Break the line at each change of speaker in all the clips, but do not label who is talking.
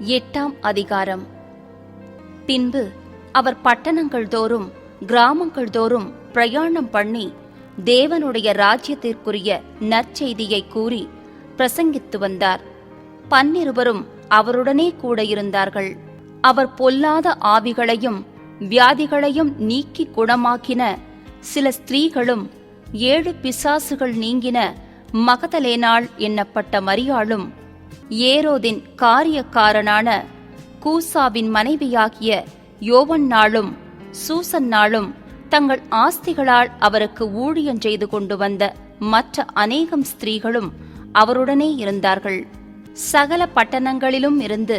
8ஆம் அதிகாரம். பின்பு அவர் பட்டணங்கள் தோறும் கிராமங்கள் தோறும் பிரயாணம் பண்ணி தேவனுடைய ராஜ்யத்திற்குரிய நற்செய்தியை கூறி பிரசங்கித்து வந்தார். 12 அவருடனே கூட இருந்தார்கள். அவர் பொல்லாத ஆவிகளையும் வியாதிகளையும் நீக்கி குணமாக்கின சில ஸ்திரீகளும் 7 பிசாசுகள் நீங்கின மகதலேனாள் என்னப்பட்ட மரியாளும் ஏரோதின் காரியக்காரனான கூசாவின் மனைவியாகிய யோவன்னாளும் சூசன்னாளும் தங்கள் ஆஸ்திகளால் அவருக்கு ஊழியம் செய்து கொண்டு வந்த மற்ற அநேகம் ஸ்திரீகளும் அவருடனே இருந்தார்கள். சகல பட்டணங்களிலும் இருந்து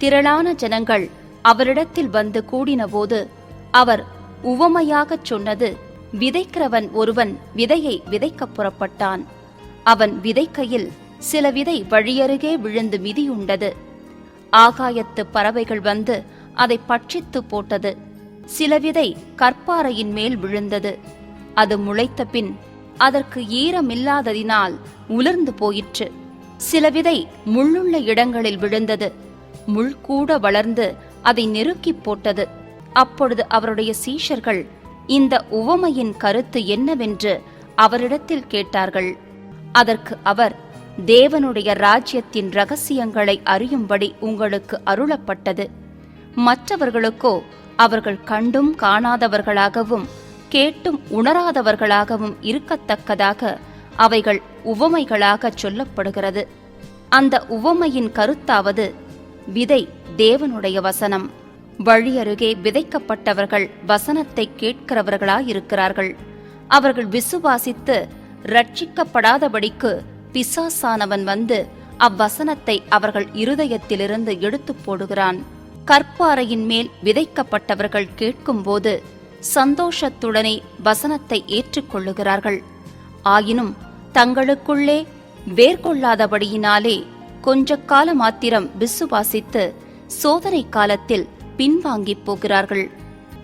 திரளான ஜனங்கள் அவரிடத்தில் வந்து கூடினபோது அவர் உவமையாகச் சொன்னது, விதைக்கிறவன் ஒருவன் விதையை விதைக்கப் புறப்பட்டான். அவன் விதைக்கையில் சில விதை வழியருகே விழுந்து மிதியுண்டது. ஆகாயத்து பறவைகள் வந்து அதை பட்சித்து போட்டது. சில விதை கற்பாறையின் மேல் விழுந்தது. அது முளைத்த பின் அதற்கு ஈரமில்லாததினால் உலர்ந்து போயிற்று. சில விதை முள்ளுள்ள இடங்களில் விழுந்தது. முள் கூட வளர்ந்து அதை நெருக்கி போட்டது. அப்பொழுது அவருடைய சீஷர்கள் இந்த உவமையின் கருத்து என்னவென்று அவரிடத்தில் கேட்டார்கள். அதற்கு அவர், தேவனுடைய ராஜ்யத்தின் இரகசியங்களை அறியும்படி உங்களுக்கு அருளப்பட்டது. மற்றவர்களுக்கோ அவர்கள் கண்டும் காணாதவர்களாகவும் கேட்டும் உணராதவர்களாகவும் இருக்கத்தக்கதாக அவைகள் உவமைகளாகச் சொல்லப்படுகிறது. அந்த உவமையின் கருத்தாவது, விதை தேவனுடைய வசனம். வழியருகே விதைக்கப்பட்டவர்கள் வசனத்தை கேட்கிறவர்களாயிருக்கிறார்கள். அவர்கள் விசுவாசித்து ரட்சிக்கப்படாதபடிக்கு பிசாசானவன் வந்து அவ்வசனத்தை அவர்கள் இருதயத்திலிருந்து எடுத்து போடுகிறான். கற்பாறையின் மேல் விதைக்கப்பட்டவர்கள் கேட்கும்போது சந்தோஷத்துடனே வசனத்தை ஏற்றுக்கொள்ளுகிறார்கள். ஆயினும் தங்களுக்குள்ளே வேர்கொள்ளாதபடியினாலே கொஞ்ச கால மாத்திரம் விசுவாசித்து சோதனை காலத்தில் பின்வாங்கிப் போகிறார்கள்.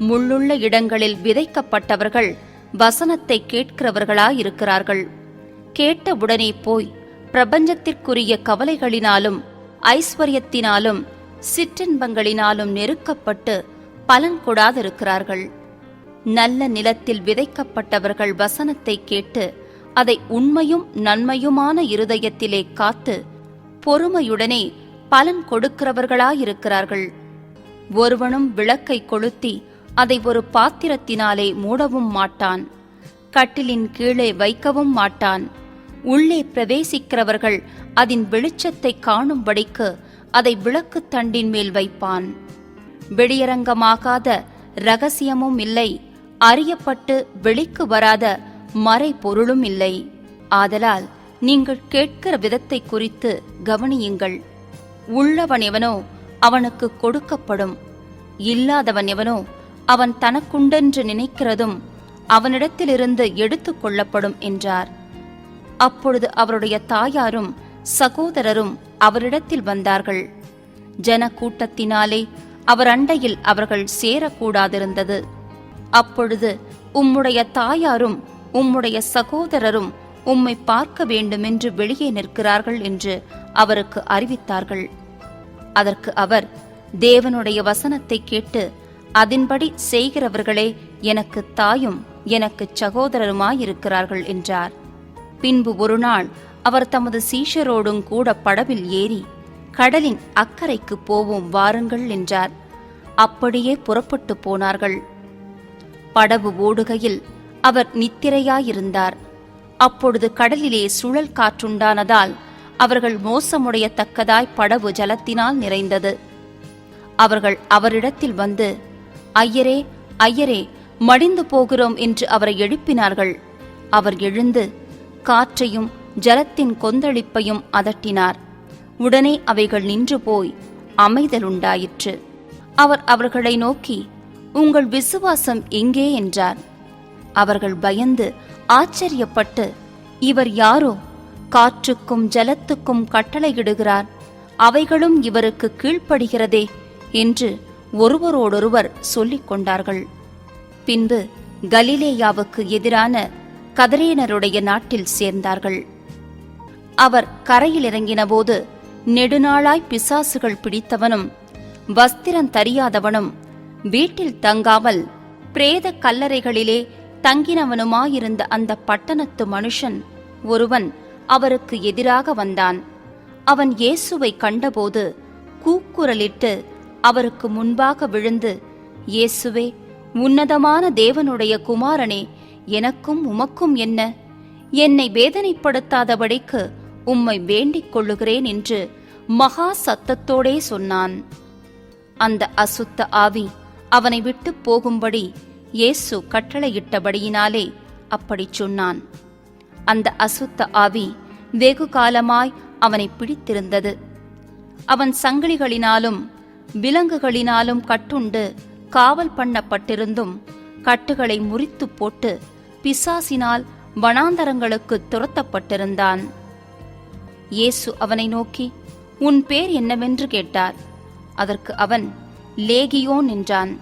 முள்ளுள்ள இடங்களில் விதைக்கப்பட்டவர்கள் வசனத்தை கேட்கிறவர்களாயிருக்கிறார்கள். கேட்டவுடனே போய் பிரபஞ்சத்திற்குரிய கவலைகளினாலும் ஐஸ்வர்யத்தினாலும் சிற்றின்பங்களினாலும் நெருக்கப்பட்டு பலன் கொடாதிருக்கிறார்கள். நல்ல நிலத்தில் விதைக்கப்பட்டவர்கள் வசனத்தை கேட்டு அதை உண்மையும் நன்மையுமான இருதயத்திலே காத்து பொறுமையுடனே பலன் கொடுக்கிறவர்களாயிருக்கிறார்கள். ஒருவனும் விளக்கை கொளுத்தி அதை ஒரு பாத்திரத்தினாலே மூடவும் மாட்டான். கட்டிலின் கீழே வைக்கவும் மாட்டான். உள்ளே பிரவேசிக்கிறவர்கள் அதன் வெளிச்சத்தை காணும்படிக்கு அதை விளக்கு தண்டின் மேல் வைப்பான். வெளியரங்கமாகாத இரகசியமும் இல்லை, அறியப்பட்டு வெளிக்கு வராத மறை பொருளும் இல்லை. ஆதலால் நீங்கள் கேட்கிற விதத்தை குறித்து கவனியுங்கள். உள்ளவன் எவனோ அவனுக்கு கொடுக்கப்படும், இல்லாதவன் எவனோ அவன் தனக்குண்டென்று நினைக்கிறதும் அவனிடத்திலிருந்து எடுத்துக் கொள்ளப்படும் என்றார். அப்பொழுது அவருடைய தாயாரும் சகோதரரும் அவரிடத்தில் வந்தார்கள். ஜன கூட்டத்தினாலே அவர் அண்டையில் அவர்கள் சேரக்கூடாதிருந்தது. அப்பொழுது உம்முடைய தாயாரும் உம்முடைய சகோதரரும் உம்மை பார்க்க வேண்டுமென்று வெளியே நிற்கிறார்கள் என்று அவருக்கு அறிவித்தார்கள். அதற்கு அவர், தேவனுடைய வசனத்தை கேட்டு அதன்படி செய்கிறவர்களே எனக்கு தாயும் எனக்கு சகோதரருமாயிருக்கிறார்கள் என்றார். பின்பு ஒரு நாள் அவர் தமது சீஷரோடும் கூட படவில் ஏறி, கடலின் அக்கரைக்கு போவோம் வாருங்கள் என்றார். அப்படியே புறப்பட்டு போனார்கள். படவு ஓடுகையில் அவர் நித்திரையாயிருந்தார். அப்பொழுது கடலிலே சுழல் காற்றுண்டானதால் அவர்கள் மோசமுடையத்தக்கதாய் படவு ஜலத்தினால் நிறைந்தது. அவர்கள் அவரிடத்தில் வந்து, ஐயரே ஐயரே, மடிந்து போகிறோம் என்று அவரை எழுப்பினார்கள். அவர் எழுந்து காற்றையும் ஜலத்தின் கொந்தளிப்பையும் அதட்டினார். உடனே அவைகள் நின்று போய் அமைதலுண்டாயிற்று. அவர் அவர்களை நோக்கி, உங்கள் விசுவாசம் எங்கே என்றார். அவர்கள் பயந்து ஆச்சரியப்பட்டு, இவர் யாரோ, காற்றுக்கும் ஜலத்துக்கும் கட்டளையிடுகிறார், அவைகளும் இவருக்கு கீழ்ப்படுகிறதே என்று ஒருவரோடொருவர் சொல்லிக் கொண்டார்கள். பின்பு கலிலேயாவுக்கு எதிரான கதரேனருடைய நாட்டில் சேர்ந்தார்கள். அவர் கரையில் இறங்கினபோது நெடுநாளாய் பிசாசுகள் பிடித்தவனும் வஸ்திரம் தரியாதவனும் வீட்டில் தங்காமல் பிரேத கல்லறைகளிலே தங்கினவனுமாயிருந்த அந்த பட்டணத்து மனுஷன் ஒருவன் அவருக்கு எதிராக வந்தான். அவன் இயேசுவை கண்டபோது கூக்குரலிட்டு அவருக்கு முன்பாக விழுந்து, இயேசுவே, உன்னதமான தேவனுடைய குமாரனே, எனக்கும் உமக்கும் என்ன? என்னை வேதனைப்படுத்தாதபடிக்கு உம்மை வேண்டிக் கொள்ளுகிறேன் என்று மகா சத்தத்தோடே சொன்னான். அந்த அசுத்த ஆவி அவனை விட்டு போகும்படி இயேசு கட்டளையிட்டபடியினாலே அப்படிச் சொன்னான். அந்த அசுத்த ஆவி வெகு காலமாய் அவனை பிடித்திருந்தது. அவன் சங்கிலிகளினாலும் விலங்குகளினாலும் கட்டுண்டு காவல் பண்ணப்பட்டிருந்தும் கட்டுகளை முறித்து போட்டு பிசாசினால் வனாந்தரங்களுக்கு துரத்தப்பட்டிருந்தான். இயேசு அவனை நோக்கி, உன் பேர் என்னவென்று கேட்டார். அதற்கு அவன் லேகியோன் என்றான்.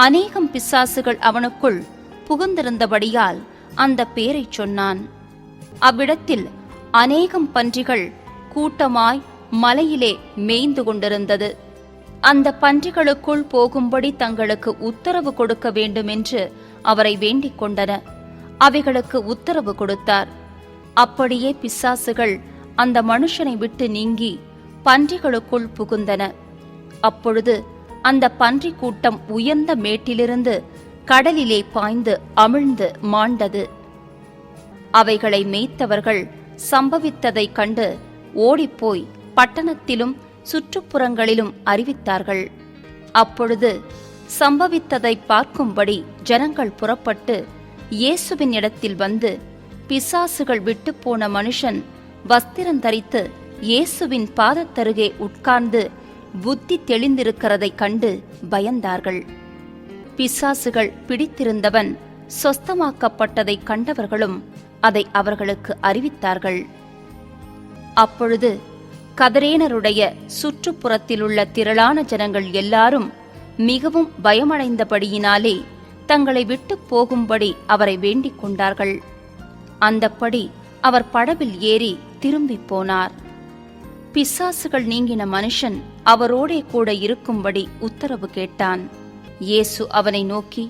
அநேகம் பிசாசுகள் அவனுக்குள் புகுந்திருந்தபடியால் அந்த பேரைச் சொன்னான். அவ்விடத்தில் அநேகம் பன்றிகள் கூட்டமாய் மலையிலே மேய்ந்து கொண்டிருந்தது. அந்த பன்றிகளுக்குள் போகும்படி தங்களுக்கு உத்தரவு கொடுக்க வேண்டுமென்று அவரை வேண்டிக் கொண்டன. அவைகளுக்கு உத்தரவு கொடுத்தார். அப்படியே பிசாசுகள் அந்த மனுஷனை விட்டு நீங்கி பன்றிகளுக்குள் புகுந்தன. அப்பொழுது அந்த பன்றி கூட்டம் உயர்ந்த மேட்டிலிருந்து கடலிலே பாய்ந்து அமிழ்ந்து மாண்டது. அவைகளை மேய்த்தவர்கள் சம்பவித்ததைக் கண்டு ஓடிப்போய் பட்டணத்திலும் சுற்றுப்புறங்களிலும் அறிவித்தார்கள். அப்பொழுது சம்பவித்ததை பார்க்கும்படி ஜனங்கள் புறப்பட்டு இயேசுவின் இடத்தில் வந்து, பிசாசுகள் விட்டு போன மனுஷன் வஸ்திரந்தரித்து இயேசுவின் பாதத்தருகே உட்கார்ந்து புத்தி தெளிந்திருக்கிறதைக் கண்டு பயந்தார்கள். பிசாசுகள் பிடித்திருந்தவன் சொஸ்தமாக்கப்பட்டதைக் கண்டவர்களும் அதை அவர்களுக்கு அறிவித்தார்கள். அப்பொழுது கதரேனருடைய சுற்றுப்புறத்திலுள்ள திரளான ஜனங்கள் எல்லாரும் மிகவும் பயமடைந்தபடியினாலே தங்களை விட்டு போகும்படி அவரை வேண்டிக் கொண்டார்கள். அந்தப்படி அவர் படவில் ஏறி திரும்பி போனார். பிசாசுகள் நீங்கின மனுஷன் அவரோடே கூட இருக்கும்படி உத்தரவு கேட்டான். இயேசு அவனை நோக்கி,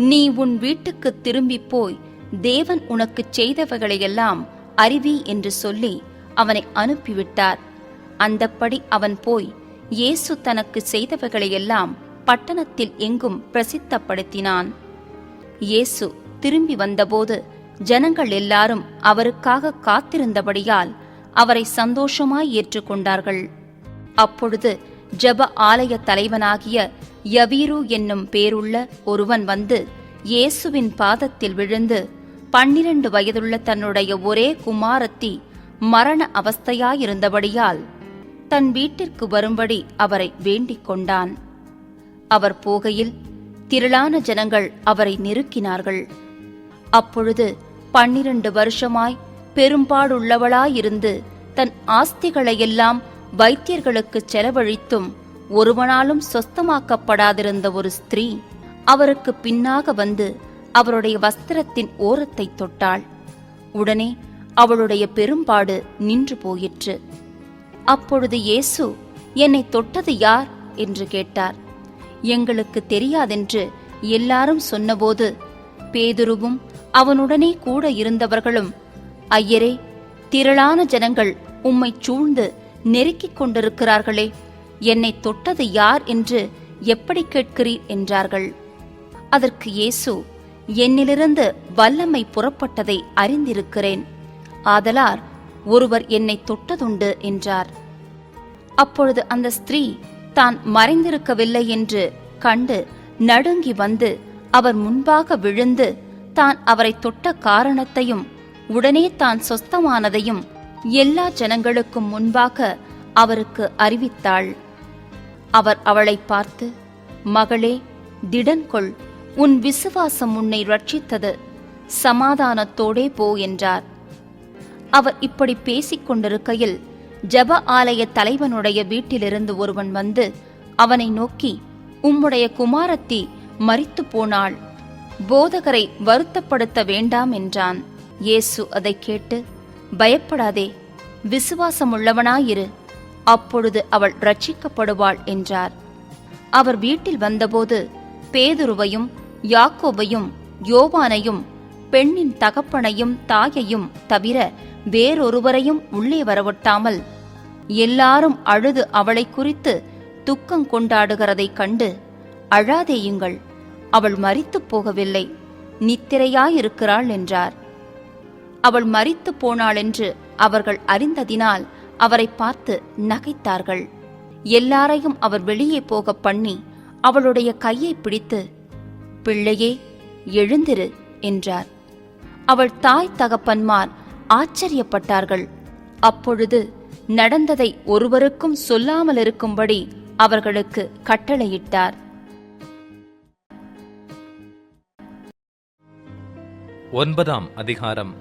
நீ உன் வீட்டுக்கு திரும்பி போய் தேவன் உனக்குச் செய்தவைகளையெல்லாம் அறிவி என்று சொல்லி அவனை அனுப்பிவிட்டார். அந்தப்படி அவன் போய் இயேசு தனக்கு செய்தவைகளையெல்லாம் பட்டணத்தில் எங்கும் பிரசித்தப்படுத்தினான். இயேசு திரும்பி வந்தபோது ஜனங்கள் எல்லாரும் அவருக்காக காத்திருந்தபடியால் அவரை சந்தோஷமாய் ஏற்றுக்கொண்டார்கள். அப்பொழுது ஜெப ஆலய தலைவனாகிய யவீரு என்னும் பேருள்ள ஒருவன் வந்து இயேசுவின் பாதத்தில் விழுந்து 12 வயதுள்ள தன்னுடைய ஒரே குமாரத்தி மரண அவஸ்தையாயிருந்தபடியால் தன் வீட்டிற்கு வரும்படி அவரை வேண்டிக் கொண்டான். அவர் போகையில் திரளான ஜனங்கள் அவரை நெருக்கினார்கள். அப்பொழுது 12 வருஷமாய் பெரும்பாடுள்ளவளாயிருந்து தன் ஆஸ்திகளையெல்லாம் வைத்தியர்களுக்குச் செலவழித்தும் ஒருவனாலும் சொஸ்தமாக்கப்படாதிருந்த ஒரு ஸ்திரீ அவருக்கு பின்னாக வந்து அவருடைய வஸ்திரத்தின் ஓரத்தை தொட்டாள். உடனே அவளுடைய பெரும்பாடு நின்று போயிற்று. அப்பொழுது இயேசு, என்னை தொட்டது யார் என்று கேட்டார். எங்களுக்கு தெரியாதென்று எல்லாரும் சொன்னபோது பேதுருவும் அவனுடனே கூட இருந்தவர்களும், ஐயரே, திரளான ஜனங்கள் உம்மைச் சூழ்ந்து நெருக்கிக் கொண்டிருக்கிறார்களே, என்னை தொட்டது யார் என்று எப்படி கேட்கிறீர் என்றார்கள். அதற்கு இயேசு, என்னிலிருந்து வல்லமை புறப்பட்டதை அறிந்திருக்கிறேன், ஆதலால் ஒருவர் என்னை தொட்டதுண்டு என்றார். அப்பொழுது அந்த ஸ்திரீ தான் மறைந்திருக்கவில்லை என்று கண்டு நடுங்கி வந்து அவர் முன்பாக விழுந்து தான் அவரை தொட்ட காரணத்தையும் உடனே தான் சொஸ்தமானதையும் எல்லா ஜனங்களுக்கும் முன்பாக அவருக்கு அறிவித்தாள். அவர் அவளை பார்த்து, மகளே, திடன்கொள், உன் விசுவாசம் உன்னை ரட்சித்தது, சமாதானத்தோடே போ என்றார். அவர் இப்படி பேசிக் கொண்டிருக்கையில் ஜெப ஆலய தலைவனுடைய வீட்டிலிருந்து ஒருவன் வந்து அவனை நோக்கி, உம்முடைய குமாரத்தி மரித்து போனாள், போதகரை வருத்தப்படுத்த வேண்டாம் என்றான். இயேசு அதை கேட்டு, பயப்படாதே, விசுவாசமுள்ளவனாயிரு, அப்பொழுது அவள் ரட்சிக்கப்படுவாள் என்றார். அவர் வீட்டில் வந்தபோது பேதுருவையும் யாக்கோபையும் யோவானையும் பெண்ணின் தகப்பனையும் தாயையும் தவிர வேறொருவரையும் உள்ளே வரவொட்டாமல் எல்லாரும் அழுது அவளை குறித்து துக்கம் கொண்டாடுகிறதைக் கண்டு, அழாதேயுங்கள், அவள் மரித்துப் போகவில்லை, நித்திரையாயிருக்கிறாள் என்றார். அவள் மரித்து போனாளென்று அவர்கள் அறிந்ததினால் அவரை பார்த்து நகைத்தார்கள். எல்லாரையும் அவர் வெளியே போக பண்ணி அவளுடைய கையை பிடித்து, பிள்ளையே, எழுந்திரு என்றார். அவள் தாய் தகப்பன்மார் ஆச்சரியப்பட்டார்கள். அப்பொழுது நடந்ததை ஒருவருக்கும் சொல்லாமலிருக்கும்படி அவர்களுக்கு கட்டளையிட்டார்.
ஒன்பதாம் அதிகாரம்.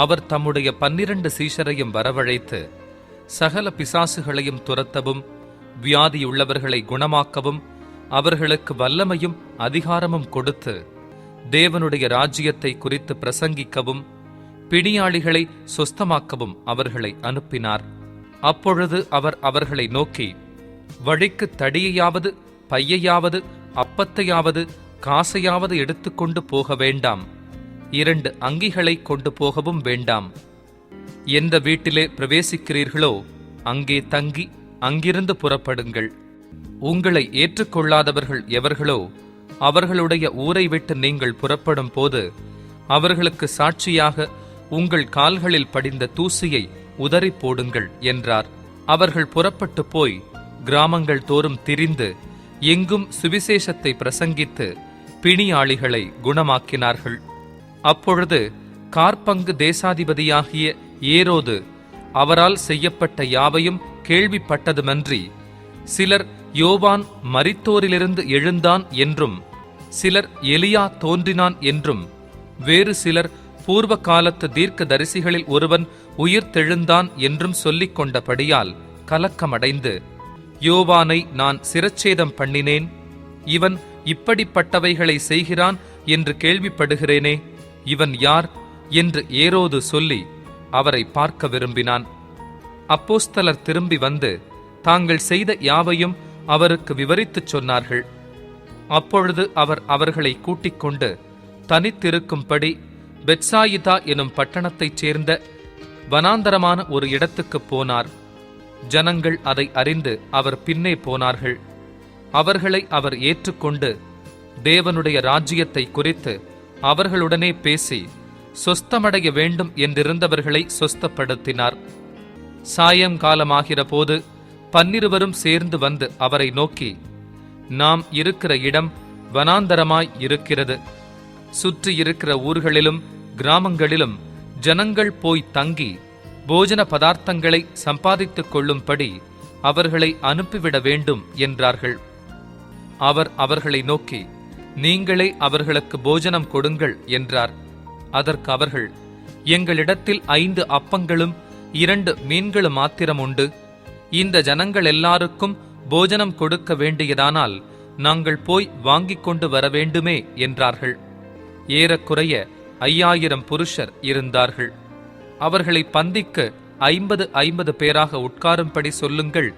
அவர் தம்முடைய 12 சீஷரையும் வரவழைத்து சகல பிசாசுகளையும் துரத்தவும் வியாதியுள்ளவர்களை குணமாக்கவும் அவர்களுக்கு வல்லமையும் அதிகாரமும் கொடுத்து தேவனுடைய ராஜ்யத்தை குறித்து பிரசங்கிக்கவும் பிணியாளிகளை சொஸ்தமாக்கவும் அவர்களை அனுப்பினார். அப்பொழுது அவர் அவர்களை நோக்கி, வழிக்கு தடியையாவது பையையாவது அப்பத்தையாவது காசையாவது எடுத்துக்கொண்டு போக வேண்டாம், 2 அங்கிகளை கொண்டு போகவும் வேண்டாம். எந்த வீட்டிலே பிரவேசிக்கிறீர்களோ அங்கே தங்கி அங்கிருந்து புறப்படுங்கள். உங்களை ஏற்றுக்கொள்ளாதவர்கள் எவர்களோ அவர்களுடைய ஊரை விட்டு நீங்கள் புறப்படும் போது அவர்களுக்கு சாட்சியாக உங்கள் கால்களில் படிந்த தூசியை உதறி போடுங்கள் என்றார். அவர்கள் புறப்பட்டு போய் கிராமங்கள் தோறும் திரிந்து எங்கும் சுவிசேஷத்தை பிரசங்கித்து பிணியாளிகளை குணமாக்கினார்கள். அப்பொழுது காற்பங்கு தேசாதிபதியாகிய ஏரோது அவரால் செய்யப்பட்ட யாவையும் கேள்விப்பட்டதுமன்றி, சிலர் யோவான் மரித்தோரிலிருந்து எழுந்தான் என்றும், சிலர் எலியா தோன்றினான் என்றும், வேறு சிலர் பூர்வ காலத்து தீர்க்க தரிசிகளில் ஒருவன் உயிர்த்தெழுந்தான் என்றும் சொல்லிக் கொண்டபடியால் கலக்கமடைந்து, யோவானை நான் சிரச்சேதம் பண்ணினேன், இவன் இப்படிப்பட்டவைகளை செய்கிறான் என்று கேள்விப்படுகிறேனே, இவன் யார் என்று ஏரோது சொல்லி அவரை பார்க்க விரும்பினான். அப்போஸ்தலர் திரும்பி வந்து தாங்கள் செய்த யாவையும் அவருக்கு விவரித்துச் சொன்னார்கள். அப்பொழுது அவர் அவர்களை கூட்டிக் கொண்டு தனித்திருக்கும்படி பெத்சாயிதா எனும் பட்டணத்தைச் சேர்ந்த வனாந்தரமான ஒரு இடத்துக்குப் போனார். ஜனங்கள் அதை அறிந்து அவர் பின்னே போனார்கள். அவர்களை அவர் ஏற்றுக்கொண்டு தேவனுடைய ராஜ்யத்தை குறித்து அவர்களுடனே பேசி சொஸ்தமடைய வேண்டும் என்றிருந்தவர்களை சொஸ்தப்படுத்தினார். சாயங்காலமாகிற போது 12 சேர்ந்து வந்து அவரை நோக்கி, நாம் இருக்கிற இடம் வனாந்தரமாய் இருக்கிறது. சுற்றி இருக்கிற ஊர்களிலும் கிராமங்களிலும் ஜனங்கள் போய் தங்கி போஜன பதார்த்தங்களை சம்பாதித்துக் கொள்ளும்படி அவர்களை அனுப்பிவிட வேண்டும் என்றார்கள். அவர் அவர்களை நோக்கி, நீங்களே அவர்களுக்கு போஜனம் கொடுங்கள் என்றார். அதற்கு அவர்கள், எங்களிடத்தில் 5 அப்பங்களும் 2 மீன்களும் மாத்திரம் உண்டு. இந்த ஜனங்கள் எல்லாருக்கும் போஜனம் கொடுக்க வேண்டியதானால் நாங்கள் போய் வாங்கிக் கொண்டு வர வேண்டுமே என்றார்கள். ஏறக்குறைய 5000 புருஷர் இருந்தார்கள். அவர்களை பந்திக்கு 50 பேராக உட்காரும்படி சொல்லுங்கள்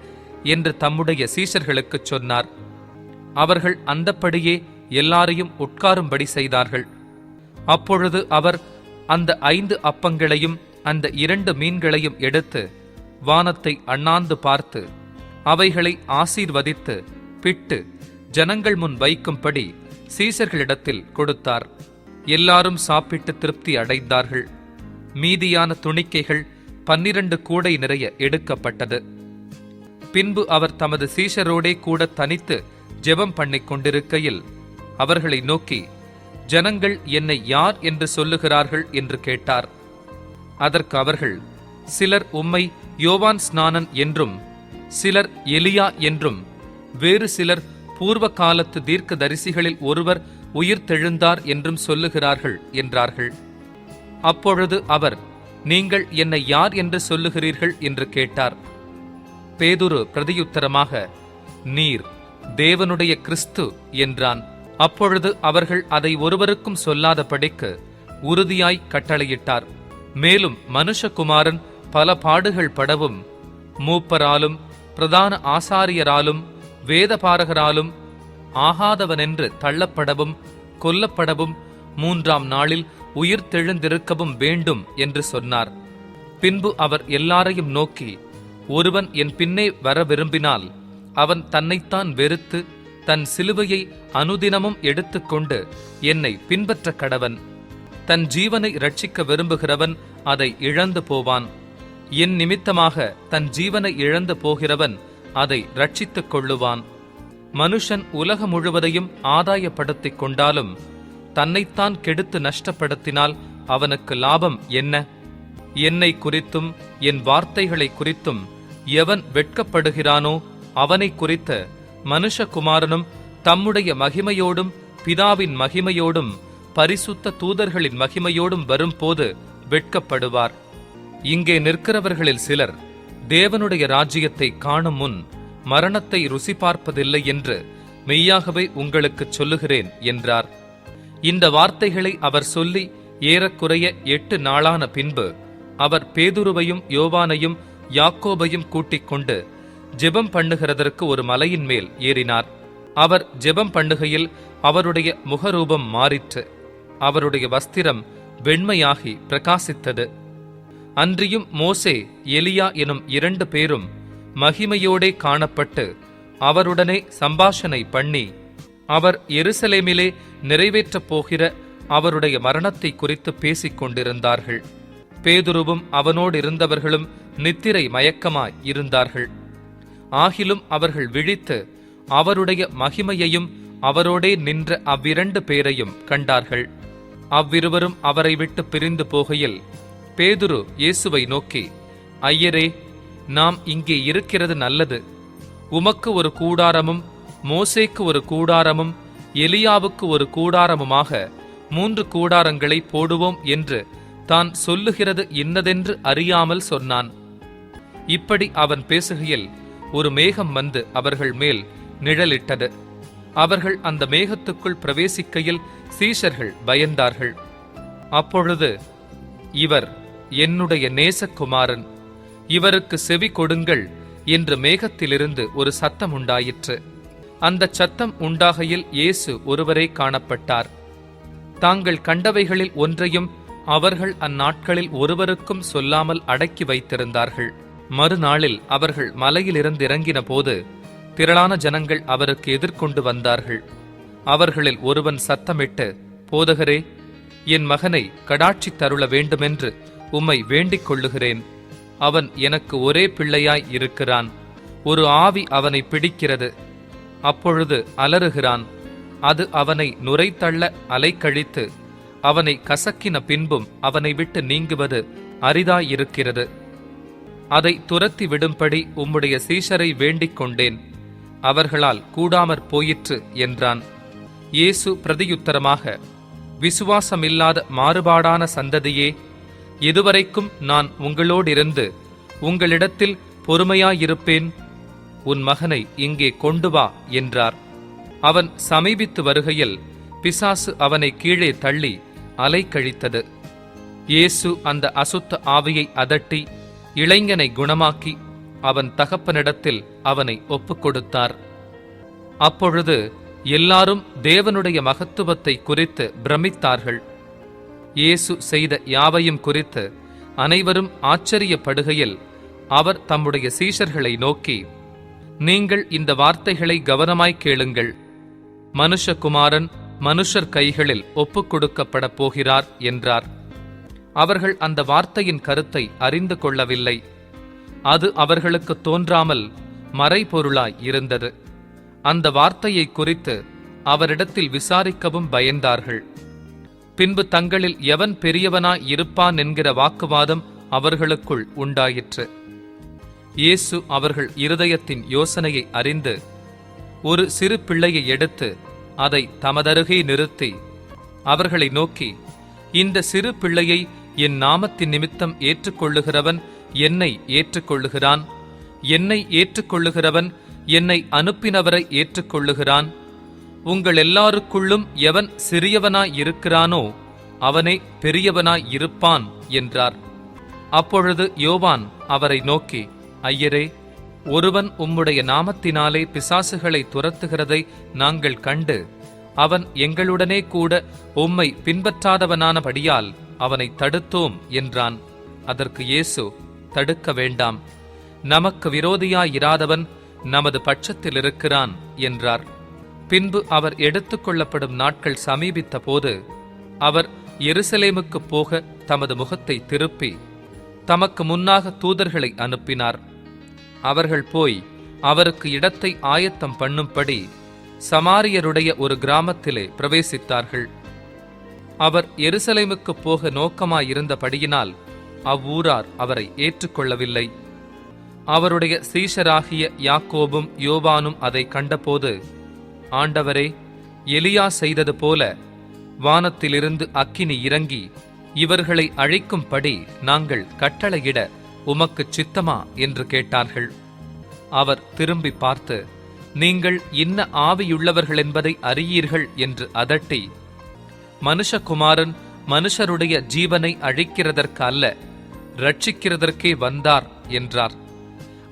என்று தம்முடைய சீஷர்களுக்குச் சொன்னார். அவர்கள் அந்தப்படியே எல்லாரையும் உட்காரும்படி செய்தார்கள். அப்பொழுது அவர் அந்த 5 அப்பங்களையும் அந்த 2 மீன்களையும் எடுத்து வானத்தை அண்ணாந்து பார்த்து அவைகளை ஆசீர்வதித்து பிட்டு ஜனங்கள் முன் வைக்கும்படி சீஷர்களிடத்தில் கொடுத்தார். எல்லாரும் சாப்பிட்டு திருப்தி அடைந்தார்கள். மீதியான துணிக்கைகள் 12 கூடை நிறைய எடுக்கப்பட்டது. பின்பு அவர் தமது சீஷரோடே கூட தனித்து ஜெபம் பண்ணிக் கொண்டிருக்கையில் அவர்களை நோக்கி, ஜனங்கள் என்னை யார் என்று சொல்லுகிறார்கள் என்று கேட்டார். அதற்கு அவர்கள், சிலர் உம்மை யோவான் ஸ்நானன் என்றும், சிலர் எலியா என்றும், வேறு சிலர் பூர்வ காலத்து தீர்க்க தரிசிகளில் ஒருவர் உயிர்த்தெழுந்தார் என்றும் சொல்லுகிறார்கள் என்றார்கள். அப்பொழுது அவர், நீங்கள் என்னை யார் என்று சொல்லுகிறீர்கள் என்று கேட்டார். பேதுரு பிரதியுத்தரமாக, நீர் தேவனுடைய கிறிஸ்து என்றான். அப்பொழுது அவர்கள் அதை ஒருவருக்கும் சொல்லாதபடிக்கு உறுதியாய் கட்டளையிட்டார். மேலும் மனுஷகுமாரன் பல பாடுகள் படவும் மூப்பராலும் பிரதான ஆசாரியராலும் வேதபாரகராலும் ஆகாதவனென்று தள்ளப்படவும் கொல்லப்படவும் 3ஆம் நாளில் உயிர்த்தெழுந்திருக்கவும் வேண்டும் என்று சொன்னார். பின்பு அவர் எல்லாரையும் நோக்கி, ஒருவன் என் பின்னே வர விரும்பினால் அவன் தன்னைத்தான் வெறுத்து தன் சிலுவையை அனுதினமும் எடுத்துக்கொண்டு என்னை பின்பற்ற கடவன். தன் ஜீவனை இரட்சிக்க விரும்புகிறவன் அதை இழந்து போவான். என் நிமித்தமாக தன் ஜீவனை இழந்து போகிறவன் அதை இரட்சித்துக் கொள்ளுவான். மனுஷன் உலகம் முழுவதையும் ஆதாயப்படுத்திக் கொண்டாலும் தன்னைத்தான் கெடுத்து நஷ்டப்படுத்தினால் அவனுக்கு லாபம் என்ன? என்னை குறித்தும் என் வார்த்தைகளை குறித்தும் எவன் வெட்கப்படுகிறானோ அவனை குறித்த மனுஷகுமாரனும் தம்முடைய மகிமையோடும் பிதாவின் மகிமையோடும் பரிசுத்த தூதர்களின் மகிமையோடும் வரும்போது வெட்கப்படுவார். இங்கே நிற்கிறவர்களில் சிலர் தேவனுடைய ராஜ்யத்தை காணும் முன் மரணத்தை ருசி பார்ப்பதில்லை என்று மெய்யாகவே உங்களுக்கு சொல்லுகிறேன் என்றார். இந்த வார்த்தைகளை அவர் சொல்லி ஏறக்குறைய 8 நாளான பின்பு அவர் பேதுருவையும் யோவானையும் யாக்கோபையும் கூட்டிக் கொண்டு ஜெபம் பண்ணுகிறதற்கு ஒரு மலையின் மேல் ஏறினார். அவர் ஜெபம் பண்ணுகையில் அவருடைய முகரூபம் மாறிற்று. அவருடைய வஸ்திரம் வெண்மையாகி பிரகாசித்தது. அன்றியும் மோசே எலியா எனும் 2 பேரும் மகிமையோடே காணப்பட்டு அவருடனே சம்பாஷணை பண்ணி அவர் எருசலேமிலே நிறைவேற்றப் போகிற அவருடைய மரணத்தை குறித்து பேசிக் கொண்டிருந்தார்கள். பேதுருவும் அவனோடு இருந்தவர்களும் நித்திரை மயக்கமாய் இருந்தார்கள். ஆகிலும் அவர்கள் விழித்து அவருடைய மகிமையையும் அவரோடே நின்ற அவ்விரண்டு பேரையும் கண்டார்கள். அவ்விருவரும் அவரை விட்டு பிரிந்து போகையில் பேதுரு இயேசுவை நோக்கி, ஐயரே, நாம் இங்கே இருக்கிறது நல்லது. உமக்கு ஒரு கூடாரமும் மோசேக்கு ஒரு கூடாரமும் எலியாவுக்கு ஒரு கூடாரமுமாக 3 கூடாரங்களை போடுவோம் என்று தான் சொல்லுகிறது இன்னதென்று அறியாமல் சொன்னான். இப்படி அவன் பேசுகையில் ஒரு மேகம் வந்து அவர்கள் மேல் நிழலிட்டது. அவர்கள் அந்த மேகத்துக்குள் பிரவேசிக்கையில் சீஷர்கள் பயந்தார்கள். அப்பொழுது, இவர் என்னுடைய நேசகுமாரன், இவருக்கு செவி கொடுங்கள் என்று மேகத்திலிருந்து ஒரு சத்தம் உண்டாயிற்று. அந்த சத்தம் உண்டாகையில் இயேசு ஒருவரே காணப்பட்டார். தாங்கள் கண்டவைகளில் ஒன்றையும் அவர்கள் அந்நாட்களில் ஒருவருக்கும் சொல்லாமல் அடக்கி வைத்திருந்தார்கள். மறுநாளில் அவர்கள் மலையிலிருந்து இறங்கின போது திரளான ஜனங்கள் அவருக்கு எதிர்கொண்டு வந்தார்கள். அவர்களில் ஒருவன் சத்தமிட்டு, போதகரே, என் மகனை கடாட்சி தருள வேண்டுமென்று உம்மை வேண்டிக் கொள்ளுகிறேன். அவன் எனக்கு ஒரே பிள்ளையாய் இருக்கிறான். ஒரு ஆவி அவனை பிடிக்கிறது. அப்பொழுது அலறுகிறான். அது அவனை நுரைத்தள்ள அலைக்கழித்து அவனை கசக்கின பின்பும் அவனை விட்டு நீங்குவது அரிதாயிருக்கிறது. அதை துரத்தி விடும்படி உம்முடைய சீஷரை வேண்டிக் கொண்டேன். அவர்களால் கூடாமற் போயிற்று என்றான். இயேசு பிரதியுத்தரமாக, விசுவாசமில்லாத மாறுபாடான சந்ததியே, எதுவரைக்கும் நான் உங்களோடிருந்து உங்களிடத்தில் பொறுமையாயிருப்பேன்? உன் மகனை இங்கே கொண்டு வா என்றார். அவன் சமீபித்து வருகையில் பிசாசு அவனை கீழே தள்ளி அலைக்கழித்தது. இயேசு அந்த அசுத்த ஆவியை அதட்டி இளைஞனை குணமாக்கி அவன் தகப்பனிடத்தில் அவனை ஒப்புக்கொடுத்தார். அப்பொழுது எல்லாரும் தேவனுடைய மகத்துவத்தை குறித்து பிரமித்தார்கள். இயேசு செய்த யாவையும் குறித்து அனைவரும் ஆச்சரியப்படுகையில் அவர் தம்முடைய சீஷர்களை நோக்கி, நீங்கள் இந்த வார்த்தைகளை கவனமாய் கேளுங்கள். மனுஷகுமாரன் மனுஷர் கைகளில் ஒப்புக்கொடுக்கப்படப் போகிறார் என்றார். அவர்கள் அந்த வார்த்தையின் கருத்தை அறிந்து கொள்ளவில்லை. அது அவர்களுக்கு தோன்றாமல் மறைபொருளாய் இருந்தது. அந்த வார்த்தையை குறித்து அவரிடத்தில் விசாரிக்கவும் பயந்தார்கள். பின்பு தங்களில் எவன் பெரியவனாய் இருப்பான் என்கிற வாக்குவாதம் அவர்களுக்குள் உண்டாயிற்று. இயேசு அவர்கள் இருதயத்தின் யோசனையை அறிந்து ஒரு சிறு பிள்ளையை எடுத்து அதை தமதருகே நிறுத்தி அவர்களை நோக்கி, இந்த சிறு பிள்ளையை என் நாமத்தின் நிமித்தம் ஏற்றுக்கொள்ளுகிறவன் என்னை ஏற்றுக்கொள்ளுகிறான். என்னை ஏற்றுக்கொள்ளுகிறவன் என்னை அனுப்பினவரை ஏற்றுக்கொள்ளுகிறான். உங்கள் எல்லாருக்குள்ளும் எவன் சிறியவனாய் இருக்கிறானோ அவனே பெரியவனாய் இருப்பான் என்றார். அப்பொழுது யோவான் அவரை நோக்கி, ஐயரே, ஒருவன் உம்முடைய நாமத்தினாலே பிசாசுகளை துரத்துகிறதை நாங்கள் கண்டு அவன் எங்களுடனே கூட உம்மை பின்பற்றாதவனானபடியால் அவனை தடுத்தோம் என்றான். அதற்கு இயேசு, தடுக்க வேண்டாம், நமக்கு விரோதியாயிராதவன் நமது பட்சத்தில் இருக்கிறான் என்றார். பின்பு அவர் எடுத்துக்கொள்ளப்படும் நாட்கள் சமீபித்த போது அவர் எருசலேமுக்கு போக தமது முகத்தை திருப்பி தமக்கு முன்னாக தூதர்களை அனுப்பினார். அவர்கள் போய் அவருக்கு இடத்தை ஆயத்தம் பண்ணும்படி சமாரியருடைய ஒரு கிராமத்திலே பிரவேசித்தார்கள். அவர் எருசலேமுக்கு போக நோக்கமாயிருந்தபடியினால் அவ்வூரார் அவரை ஏற்றுக்கொள்ளவில்லை. அவருடைய சீஷராகிய யாக்கோபும் யோவானும் அதை கண்டபோது, ஆண்டவரே, எலியா செய்தது போல வானத்திலிருந்து அக்கினி இறங்கி இவர்களை அழிக்கும்படி நாங்கள் கட்டளையிட உமக்கு சித்தமா என்று கேட்டார்கள். அவர் திரும்பி பார்த்து, நீங்கள் இன்ன ஆவியுள்ளவர்கள் என்பதை அறியீர்கள் என்று அதட்டி, மனுஷகுமாரன் மனுஷருடைய ஜீவனை அழிக்கிறதற்கு அல்ல, ரட்சிக்கிறதற்கே வந்தார் என்றார்.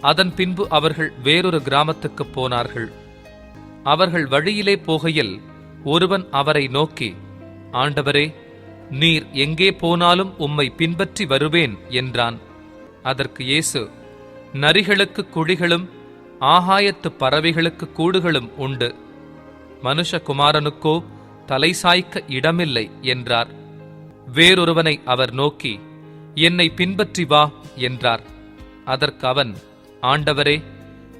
அதன் பின்பு அவர்கள் வேறொரு கிராமத்துக்கு போனார்கள். அவர்கள் வழியிலே போகையில் ஒருவன் அவரை நோக்கி, ஆண்டவரே, நீர் எங்கே போனாலும் உம்மை பின்பற்றி வருவேன் என்றான். அதற்கு இயேசு, நரிகளுக்கு குழிகளும் ஆகாயத்து பறவைகளுக்கு கூடுகளும் உண்டு, மனுஷகுமாரனுக்கோ தலை சாய்க்க இடமில்லை என்றார். வேறொருவனை அவர் நோக்கி, என்னை பின்பற்றி வா என்றார். அதற்கு அவன், ஆண்டவரே,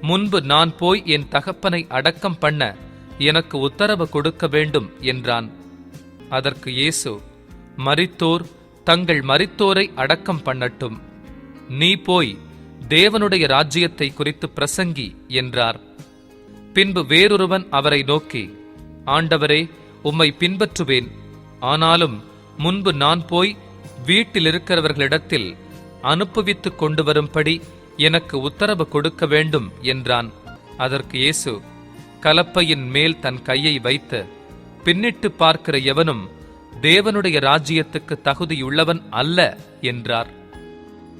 முன்பு நான் போய் என் தகப்பனை அடக்கம் பண்ண எனக்கு உத்தரவு கொடுக்க வேண்டும் என்றான். அதற்கு இயேசு, மரித்தோர் தங்கள் மரித்தோரை அடக்கம் பண்ணட்டும், நீ போய் தேவனுடைய ராஜ்யத்தை குறித்து பிரசங்கி என்றார். பின்பு வேறொருவன் அவரை நோக்கி, ஆண்டவரே, உம்மை பின்பற்றுவேன், ஆனாலும் முன்பு நான் போய் வீட்டிலிருக்கிறவர்களிடத்தில் அனுப்புவித்துக் கொண்டு வரும்படி எனக்கு உத்தரவு கொடுக்க வேண்டும் என்றான். அதற்கு இயேசு, கலப்பையின் மேல் தன் கையை வைத்து பின்னிட்டு பார்க்கிற எவனும் தேவனுடைய ராஜ்யத்துக்கு தகுதியுள்ளவன் அல்ல என்றார்.